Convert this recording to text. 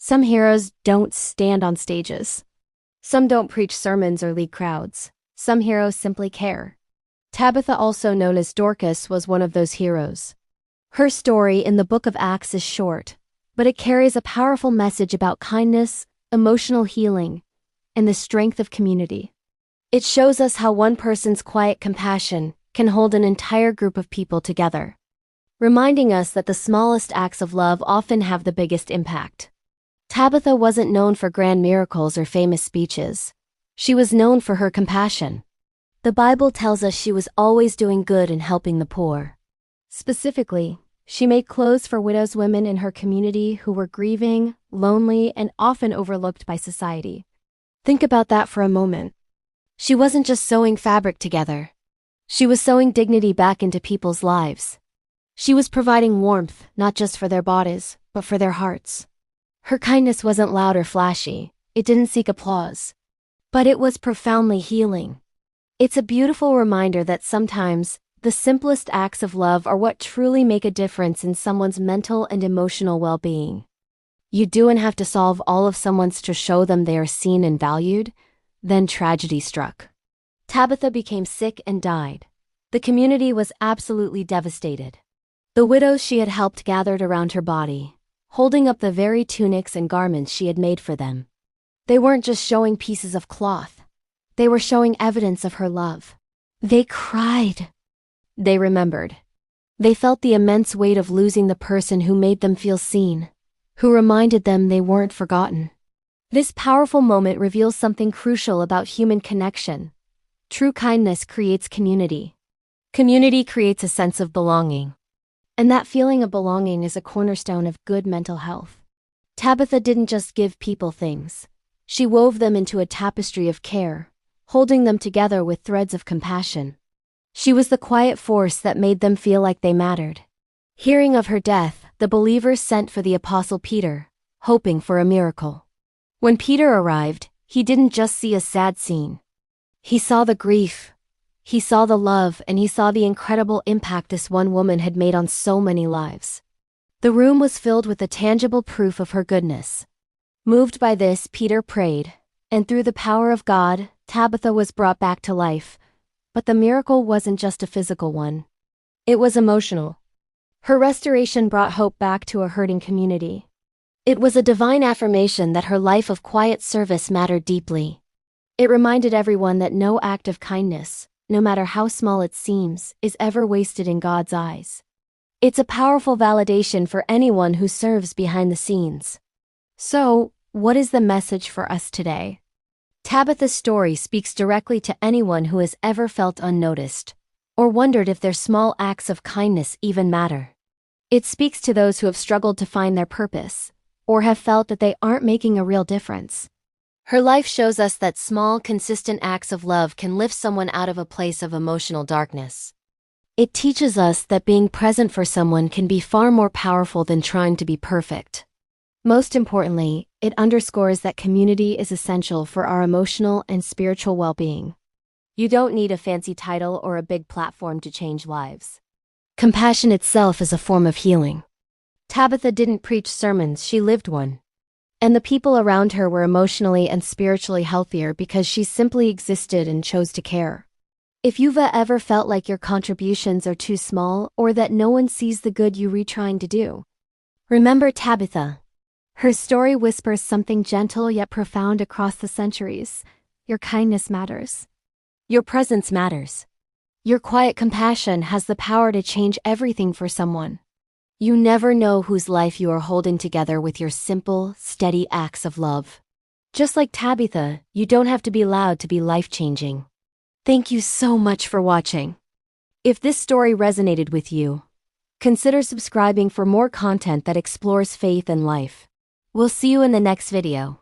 Some heroes don't stand on stages. Some don't preach sermons or lead crowds. Some heroes simply care. Tabitha, also known as Dorcas, was one of those heroes. Her story in the book of Acts is short, but it carries a powerful message about kindness, emotional healing, and the strength of community. It shows us how one person's quiet compassion can hold an entire group of people together, reminding us that the smallest acts of love often have the biggest impact. Tabitha wasn't known for grand miracles or famous speeches. She was known for her compassion. The Bible tells us she was always doing good and helping the poor. Specifically, she made clothes for widows, women in her community who were grieving, lonely, and often overlooked by society. Think about that for a moment. She wasn't just sewing fabric together. She was sewing dignity back into people's lives. She was providing warmth, not just for their bodies, but for their hearts. Her kindness wasn't loud or flashy. It didn't seek applause. But it was profoundly healing. It's a beautiful reminder that sometimes the simplest acts of love are what truly make a difference in someone's mental and emotional well-being. You don't have to solve all of someone's to show them they are seen and valued. Then tragedy struck. Tabitha became sick and died. The community was absolutely devastated. The widows she had helped gathered around her body, holding up the very tunics and garments she had made for them. They weren't just showing pieces of cloth. They were showing evidence of her love. They cried. They remembered. They felt the immense weight of losing the person who made them feel seen, who reminded them they weren't forgotten. This powerful moment reveals something crucial about human connection. True kindness creates community. Community creates a sense of belonging. And that feeling of belonging is a cornerstone of good mental health. Tabitha didn't just give people things. She wove them into a tapestry of care, holding them together with threads of compassion. She was the quiet force that made them feel like they mattered. Hearing of her death, the believers sent for the Apostle Peter, hoping for a miracle. When Peter arrived, he didn't just see a sad scene. He saw the grief. He saw the love, and he saw the incredible impact this one woman had made on so many lives. The room was filled with the tangible proof of her goodness. Moved by this, Peter prayed, and through the power of God, Tabitha was brought back to life. But the miracle wasn't just a physical one. It was emotional. Her restoration brought hope back to a hurting community. It was a divine affirmation that her life of quiet service mattered deeply. It reminded everyone that no act of kindness, no matter how small it seems, is ever wasted in God's eyes. It's a powerful validation for anyone who serves behind the scenes. So, what is the message for us today? Tabitha's story speaks directly to anyone who has ever felt unnoticed, or wondered if their small acts of kindness even matter. It speaks to those who have struggled to find their purpose, or have felt that they aren't making a real difference. Her life shows us that small, consistent acts of love can lift someone out of a place of emotional darkness. It teaches us that being present for someone can be far more powerful than trying to be perfect. Most importantly, it underscores that community is essential for our emotional and spiritual well-being. You don't need a fancy title or a big platform to change lives. Compassion itself is a form of healing. Tabitha didn't preach sermons, she lived one. And the people around her were emotionally and spiritually healthier because she simply existed and chose to care. If you've ever felt like your contributions are too small or that no one sees the good you're trying to do, remember Tabitha. Her story whispers something gentle yet profound across the centuries. Your kindness matters. Your presence matters. Your quiet compassion has the power to change everything for someone. You never know whose life you are holding together with your simple, steady acts of love. Just like Tabitha, you don't have to be loud to be life-changing. Thank you so much for watching. If this story resonated with you, consider subscribing for more content that explores faith and life. We'll see you in the next video.